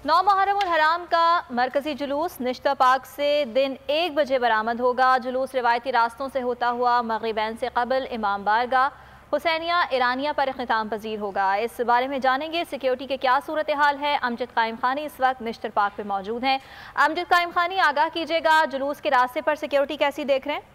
9 मुहर्रम उल हराम का मरकजी जुलूस निश्ता पाक से दिन 1 बजे बरामद होगा। जुलूस रिवायती रास्तों से होता हुआ मगरिबैन से कबल इमाम बारगाह हुसैनिया ईरानिया पर इख्तिताम पजीर होगा। इस बारे में जानेंगे सिक्योरिटी के क्या सूरत हाल है। अमजद कायम खानी इस वक्त निश्तर पाक पे मौजूद हैं। अमजद कायम खानी, आगाह कीजिएगा, जुलूस के रास्ते पर सिक्योरिटी कैसी देख रहे हैं?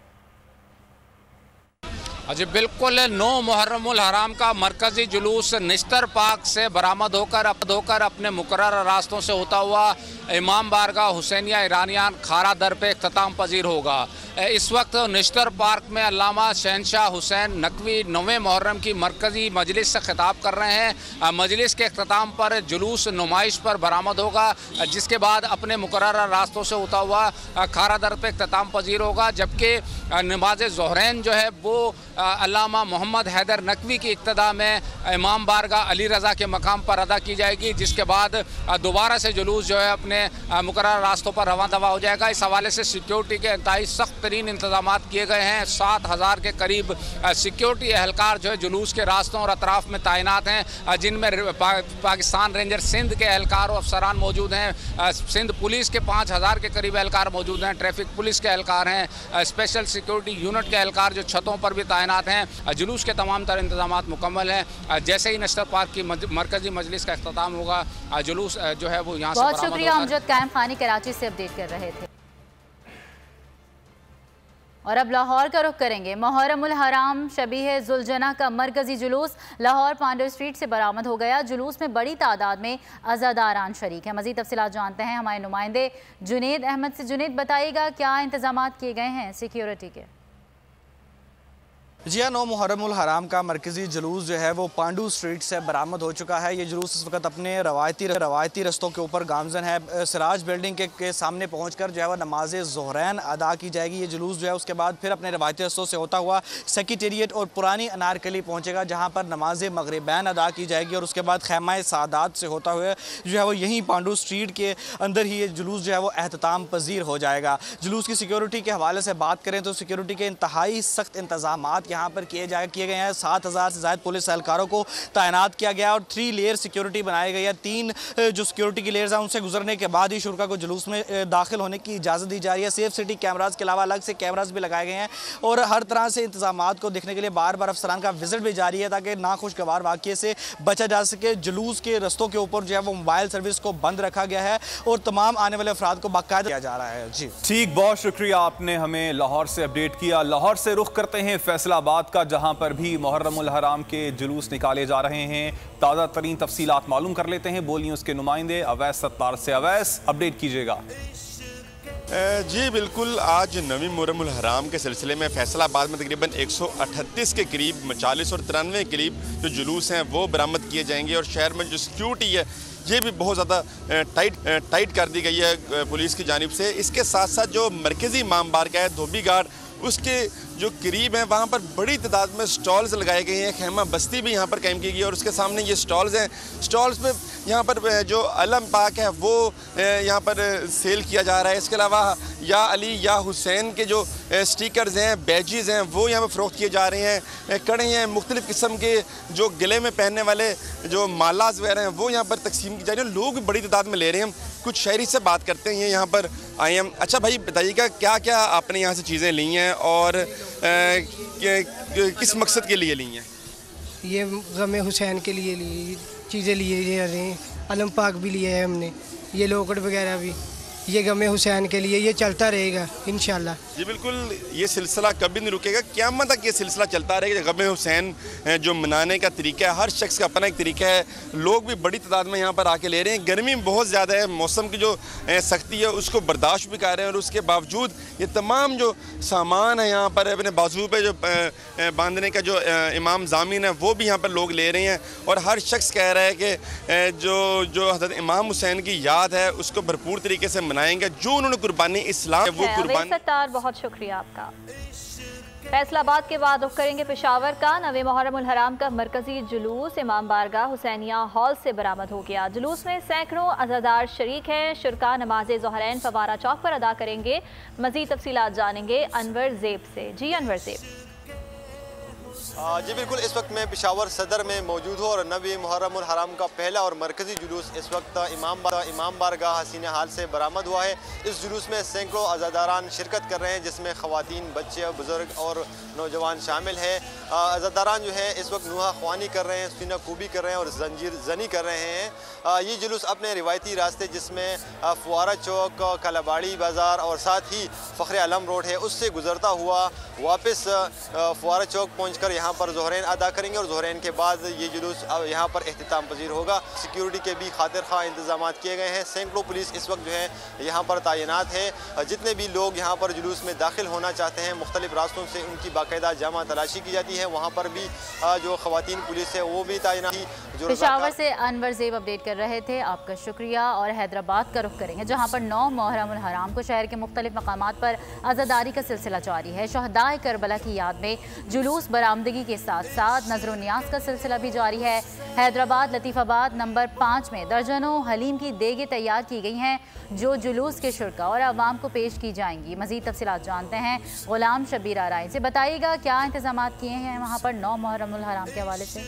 जी बिल्कुल, 9 मुहर्रम उल हराम का मरकजी जुलूस निश्तर पाक से बरामद होकर अपने मुकर्रर रास्तों से होता हुआ इमाम बारगाह हुसैनिया ईरानियान खारा दर पे इख्तिताम पजीर होगा। इस वक्त निश्तर पार्क में अल्लामा शहनशाह हुसैन नकवी 9वें मुहर्रम की मरकजी मजलिस से खिताब कर रहे हैं। मजलिस के इख्तिताम पर जुलूस नुमाइश पर बरामद होगा, जिसके बाद अपने मुकर्रर रास्तों से होता हुआ खारा दर पे इख्तिताम पजीर होगा। जबकि नमाज ज़ोहरैन जो है वो अल्लामा मोहम्मद हैदर नकवी की इक्तदा में इमाम बारगाह अली रज़ा के मकाम पर अदा की जाएगी, जिसके बाद दोबारा से जुलूस जो है अपने मुकर्रर रास्तों पर रवां दवा हो जाएगा। इस हवाले से सिक्योरिटी के इंतहाई सख्त तरीन इंतजाम किए गए हैं। 7000 के करीब सिक्योरिटी एहलकार जो है जुलूस के रास्तों और अतराफ में तैनात हैं, जिनमें पाकिस्तान रेंजर सिंध के एहलकार और अफसरान मौजूद हैं। सिंध पुलिस के 5000 के करीब एहलकार मौजूद हैं। ट्रैफिक पुलिस के एहलकार हैं। स्पेशल सिक्योरिटी यूनिट के एहलकार जो छतों पर भी तैनात हैं। जुलूस के तमाम तर इंतजाम मुकम्मल हैं। जैसे ही निश्तर पार्क की मरकजी मजलिस का इख्तिताम होगा, जुलूस जो है वो यहाँ से बहुत शुक्रिया अमजद कायम खानी, कराची से अपडेट कर रहे थे। और अब लाहौर का रुख करेंगे। मुहर्रम उल हराम शबीह जुलजना का मरकजी जुलूस लाहौर पांडव स्ट्रीट से बरामद हो गया। जुलूस में बड़ी तादाद में अज़ादारान शरीक हैं। मज़ीद तफसीलात जानते हैं हमारे नुमाइंदे जुनेद अहमद से। जुनेद, बताइएगा क्या इंतजाम किए गए हैं सिक्योरिटी के? जी हाँ, 9 मुहर्रम उल हराम का मरकज़ी जुलूस जो है वो पांडू स्ट्रीट से बरामद हो चुका है। ये जुलूस इस वक्त अपने रवायती रस्तों के ऊपर गामजन है। सिराज बिल्डिंग के सामने पहुंचकर जो है वो नमाज ज़ोहरैन अदा की जाएगी। ये जुलूस जो है उसके बाद फिर अपने रवायती रस्तों से होता हुआ सेक्रेटेरिएट और पुरानी अनारकली पहुँचेगा, जहाँ पर नमाज मगरिबैन अदा की जाएगी। और उसके बाद खैमा सादात से होता हुआ जो है वो यहीं पांडू स्ट्रीट के अंदर ही ये जुलूस जो है वो एहतमाम पजीर हो जाएगा। जुलूस की सिक्योरिटी के हवाले से बात करें तो सिक्योरिटी के इंतहाई सख्त इंतजाम यहाँ पर किए गए हैं। 7000 से ज़्यादा पुलिस एहलकारों को तैनात किया गया और 3 लेयर सिक्योरिटी बनाई गई है। 3 जो सिक्योरिटी की लेयर्स हैं उनसे गुजरने के बाद ही शुरा को जुलूस में दाखिल होने की इजाज़त दी जा रही है। सेफ सिटी कैमराज के अलावा अलग से कैमराज भी लगाए गए हैं और हर तरह से इंतजाम को देखने के लिए बार बार अफसरान का विजिट भी जारी है, ताकि नाखुशगवार वाक़े से बचा जा सके। जुलूस के रस्तों के ऊपर जो है वो मोबाइल सर्विस को बंद रखा गया है और तमाम आने वाले अफराद को बाकायदा किया जा रहा है। जी ठीक, बहुत शुक्रिया, आपने हमें लाहौर से अपडेट किया। लाहौर से रुख करते हैं फैसलाबाद का, जहां पर भी मुहर्रम उल हराम के जुलूस निकाले जा रहे हैं। ताज़ा तरीन तफसीलात मालूम कर लेते हैं। बोलिए उसके नुमाइंदे अवैस सत्तार से। अवैस, अपडेट कीजिएगा। जी बिल्कुल, आज 9वीं मुहर्रम उल हराम के सिलसिले में फैसलाबाद में तकरीबन 138 के करीब 40 और 93 के करीब जो जुलूस हैं वो बरामद किए जाएंगे। और शहर में जो सिक्योरिटी है ये भी बहुत ज़्यादा टाइट कर दी गई है पुलिस की जानिब से। इसके साथ साथ जो मरकज़ी इमाम बारगाह है धोबी घाट उसके जो करीब हैं वहाँ पर बड़ी तादाद में स्टॉल्स लगाए गए हैं। खैमा बस्ती भी यहाँ पर कायम की गई है और उसके सामने ये स्टॉल्स हैं। स्टॉल्स पे यहाँ पर जो अलम पाक है वो यहाँ पर सेल किया जा रहा है। इसके अलावा या अली या हुसैन के जो स्टिकर्स हैं, बैजेस हैं, वो यहाँ पर फ़रोख्त किए जा रहे हैं। कड़े हैं, मुख्तलिफ़ किस्म के जो गले में पहनने वाले जो मालाज वगैरह हैं वो यहाँ पर तकसीम की जा रही है। लोग बड़ी तादाद में ले रहे हैं। कुछ शहरी से बात करते हैं, यहाँ पर आए हैं। अच्छा भाई, बताइएगा क्या क्या आपने यहाँ से चीज़ें ली हैं और किस मकसद के लिए ली हैं? ये गम हुसैन के लिए ली चीज़ें लिए जा रहे हैं। अलम पाक भी लिए है हमने, ये लोकट वगैरह भी, ये गम हुसैन के लिए ये चलता रहेगा इंशाल्लाह। जी बिल्कुल, ये सिलसिला कभी नहीं रुकेगा, क़यामत तक ये सिलसिला चलता रहेगा। गम हुसैन जो मनाने का तरीका है, हर शख्स का अपना एक तरीका है। लोग भी बड़ी तादाद में यहाँ पर आके ले रहे हैं। गर्मी बहुत ज़्यादा है, मौसम की जो सख्ती है उसको बर्दाश्त भी कर रहे हैं और उसके बावजूद ये तमाम जो सामान है यहाँ पर अपने बाजू पे जो बांधने का जो इमाम ज़ामिन है वो भी यहाँ पर लोग ले रहे हैं। और हर शख्स कह रहा है कि जो हज़रत इमाम हुसैन की याद है उसको भरपूर तरीके से मनाएंगे। जो उन्होंने कुर्बानी इस्लाम वो कुर्बानी। बहुत शुक्रिया आपका। फैसलाबाद के बाद रुख करेंगे पेशावर का। 9वें मुहर्रम उल हराम का मरकजी जुलूस इमाम बारगाह हुसैनिया हॉल से बरामद हो गया। जुलूस में सैकड़ों अज़ादार शरीक हैं। शुरका नमाज ज़ोहरैन फवारा चौक पर अदा करेंगे। मज़ीद तफसीलात जानेंगे अनवर ज़ेब से। जी अनवर ज़ेब। जी बिल्कुल, इस वक्त मैं पेशावर सदर में मौजूद हूँ और नवी मुहर्रम उल हराम का पहला और मरकज़ी जुलूस इस वक्त इमाम बारगाह हसीन हाल से बरामद हुआ है। इस जुलूस में सैकड़ों अज़ादारान शिरकत कर रहे हैं, जिसमें ख़वातीन, बच्चे, बुज़ुर्ग और नौजवान शामिल हैं। अज़ादारान जो है इस वक्त नुहा ख्वानी कर रहे हैं, सीना कूबी कर रहे हैं और जंजीर जनी कर रहे हैं। ये जुलूस अपने रिवायती रास्ते जिसमें फुआरा चौक, कलाबाड़ी बाज़ार और साथ ही फ़ख्र आलम रोड है, उससे गुजरता हुआ वापस फुआरा चौक पहुँचकर यहाँ पर ज़ोहरैन अदा करेंगे और ज़ोहरैन के बाद ये जुलूस यहाँ पर एहतिताम पजीर होगा। सिक्योरिटी के भी खातिर खा इंतजाम किए गए हैं। सैकड़ों पुलिस इस वक्त जो है यहाँ पर तैनात है। जितने भी लोग यहाँ पर जुलूस में दाखिल होना चाहते हैं, मुख्तलिफ रास्तों से उनकी बाकायदा जामा तलाशी की जाती है। वहाँ पर भी जो ख़वातीन पुलिस है वो भी तैनात थी। पेशावर से अनवर ज़ेब अपडेट कर रहे थे, आपका शुक्रिया। और हैदराबाद का रुख करेंगे, जहाँ पर 9 मुहर्रम उल हराम को शहर के मुख्तलिफ मकामात पर अज़ादारी का सिलसिला जारी है। शहदाए करबला की याद में जुलूस बरामदगी के साथ साथ नजर न्याज का सिलसिला भी जारी है। हैदराबाद लतीफ़ाबाद नंबर 5 में दर्जनों हलीम की देगे तैयार की गई हैं, जो जुलूस के शुरा और अवाम को पेश की जाएंगी। मज़ीद तफसीलात जानते हैं गुलाम शबीर आराई से। बताइएगा क्या इंतजाम किए हैं वहाँ पर 9 मुहर्रम उल हराम के हवाले से?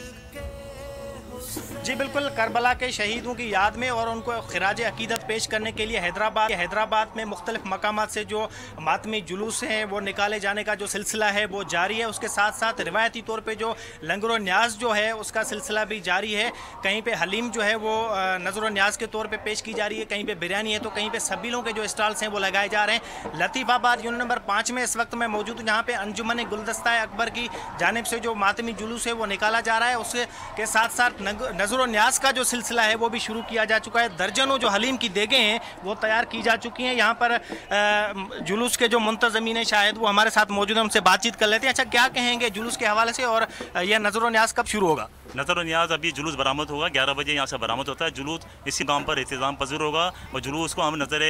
जी बिल्कुल, करबला के शहीदों की याद में और उनको खिराज अकीदत पेश करने के लिए हैदराबाद में मुख्तलिफ मकामात से जो मातमी जुलूस हैं वो निकाले जाने का जो सिलसिला है वो जारी है। उसके साथ साथ रिवायती तौर पे जो लंगर न्याज जो है उसका सिलसिला भी जारी है। कहीं पे हलीम जो है वो नजर न्याज के तौर पे पेश की जा रही है, कहीं पे बिरयानी है, तो कहीं पे सबीलों के जो स्टॉल्स हैं वो लगाए जा रहे हैं। लतीफ़ाबाद यूनिट नंबर 5 में इस वक्त मैं मौजूद हूँ, जहाँ पे अंजुमन गुलदस्ता अकबर की जानिब से जो मातमी जुलूस है वो निकाला जा रहा है। उसके साथ साथ नजर न्याज का जो सिलसिला है वो भी शुरू किया जा चुका है। दर्जनों जो हलीम की देगें हैं वो तैयार की जा चुकी हैं। यहाँ पर जुलूस के जो मुंतज़मीन हैं शायद वो हमारे साथ मौजूद हैं, उनसे बातचीत कर लेते हैं। अच्छा, क्या कहेंगे जुलूस के हवाले से और यह नजर न्याज कब शुरू होगा? नजर न्याज अभी जुलूस बरामद होगा, 11 बजे यहाँ से बरामद होता है। जुलूस इसी काम पर इंतजाम पजीर होगा और जुलूस को हम नजर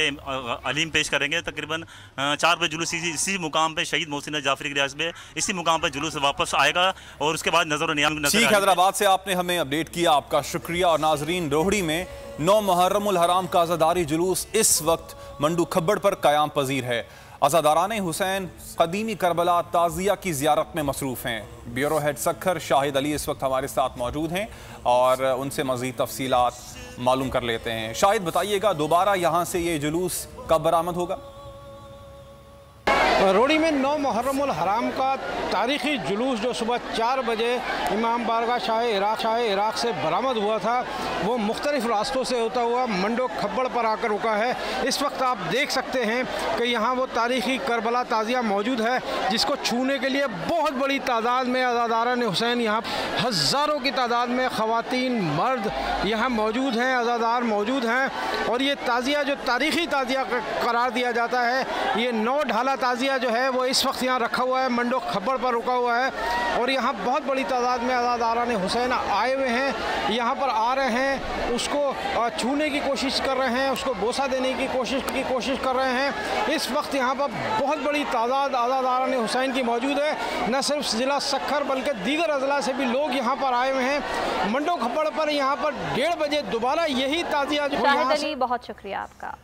अलीम पेश करेंगे। तकरीबन 4 बजे जुलूस इसी मुकाम पर शहीद मोहसिन जाफरी की रियासत में इसी मुकाम पर जुलूस वापस आएगा और उसके बाद नजर न्याज। ठीक, हैदराबाद से आपने हमें अपडेट किया, आपका शुक्रिया। और नाजरीन, रोहड़ी में 9 मुहर्रम उल हराम का अज़ादारी जुलूस इस वक्त मंडू खब्बड़ पर क़याम पजीर है। अज़ादारान हुसैन कदीमी करबला ताज़िया की ज़ियारत में मसरूफ़ हैं। ब्यूरो हेड सखर शाहिद अली इस वक्त हमारे साथ मौजूद हैं और उनसे मज़ीद तफसीलात मालूम कर लेते हैं। शाहिद, बताइएगा दोबारा यहाँ से ये जुलूस कब बरामद होगा? रोहड़ी में 9 मुहर्रम उल हराम का तारीख़ी जुलूस जो सुबह 4 बजे इमाम बारगाह शाह इराक़ से बरामद हुआ था, वो मुख्तलिफ़ रास्तों से होता हुआ मंडो खब्बड़ पर आकर रुका है। इस वक्त आप देख सकते हैं कि यहाँ वो तारीख़ी करबला ताज़िया मौजूद है, जिसको छूने के लिए बहुत बड़ी तादाद में अज़ादारान हुसैन, यहाँ हज़ारों की तादाद में ख़वातीन, मर्द यहाँ मौजूद हैं, अज़ादार मौजूद हैं। और ये ताज़िया जो तारीख़ी ताज़िया करार दिया जाता है, ये 9 ढाला ताज़िया जो है वो इस वक्त यहाँ रखा हुआ है, मंडो खब्बड़ पर रुका हुआ है। और यहाँ बहुत बड़ी तादाद में अज़ादारान हुसैन आए हुए हैं, यहाँ पर आ रहे हैं, उसको छूने की कोशिश कर रहे हैं, उसको बोसा देने की कोशिश कर रहे हैं। इस वक्त यहाँ पर बहुत बड़ी तादाद अज़ादारान हुसैन की मौजूद है। न सिर्फ ज़िला सखर बल्कि दीगर अजला से भी लोग यहाँ पर आए हुए हैं। मंडो खब्बड़ पर यहाँ पर 1:30 बजे दोबारा यही ताज़िया। शाहिद अली, बहुत शुक्रिया आपका।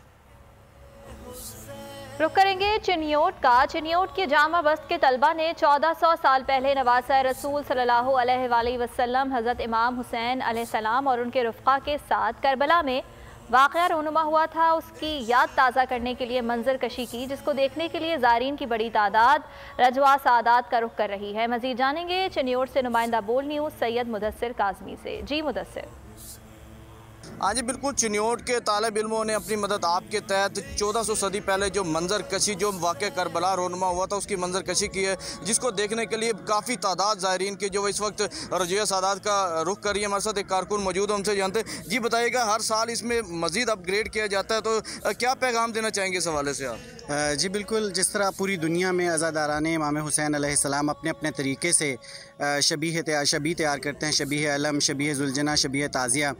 रुक करेंगे चिन्योट का। चिन्योट के जामा बस्त के तलबा ने 1400 साल पहले नवासा रसूल सल्लल्लाहु अलैहि वसल्लम हज़रत इमाम हुसैन अलैहिस्सलाम और उनके रुफ़क़ा के साथ करबला में वाक़या रूनुमा हुआ था, उसकी याद ताज़ा करने के लिए मंजर कशी की, जिसको देखने के लिए ज़ायरीन की बड़ी तादाद रजवा सादात का रुख कर रही है। मज़ीद जानेंगे चिन्योट से नुमाइंदा बोल न्यूज़ सैयद मुदस्सिर काज़मी से। जी मुदस्सिर। हाँ जी बिल्कुल, चिन्योट के तालिब इल्मों ने अपनी मदद आपके तहत 1400 सदी पहले जो मंजर कशी, जो वाक़या करबला रोनुमा हुआ था, उसकी मंजर कशी की है, जिसको देखने के लिए काफ़ी तादाद ज़ायरीन की जो इस वक्त रजवा सादात का रुख कर रही है। हमारे साथ एक कारकुन मौजूद है, उनसे जानते हैं। जी बताइएगा, हर साल इसमें मज़ीद अपग्रेड किया जाता है, तो क्या पैगाम देना चाहेंगे इस हवाले से आप? जी बिल्कुल, जिस तरह पूरी दुनिया में अज़ादारान इमाम हुसैन अलैहिस्सलाम अपने अपने तरीके से शबीह तैयार करते हैं, शबीह अलम, शबीह जुलजना, शबीह ताज़िया।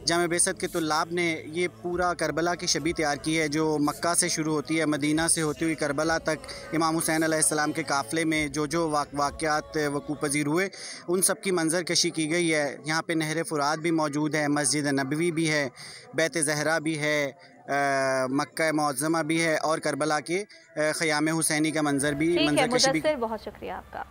जामे बेसत के तुल्लाब ने ये पूरा करबला की शबीह तैयार की है, जो मक्का से शुरू होती है, मदीना से होती हुई करबला तक इमाम हुसैन अलैहिस्सलाम के काफ़िले में जो वाक़यात वक़ूअ पज़ीर हुए, उन सब की मंजर कशी की गई है। यहाँ पे नहर फ़ुरात भी मौजूद है, मस्जिद नबवी भी है, बैत ज़हरा भी है, मक्का मुअज़्ज़मा भी है और करबला के ख़याम हुसैनी का मंजर भी। बहुत शुक्रिया आपका।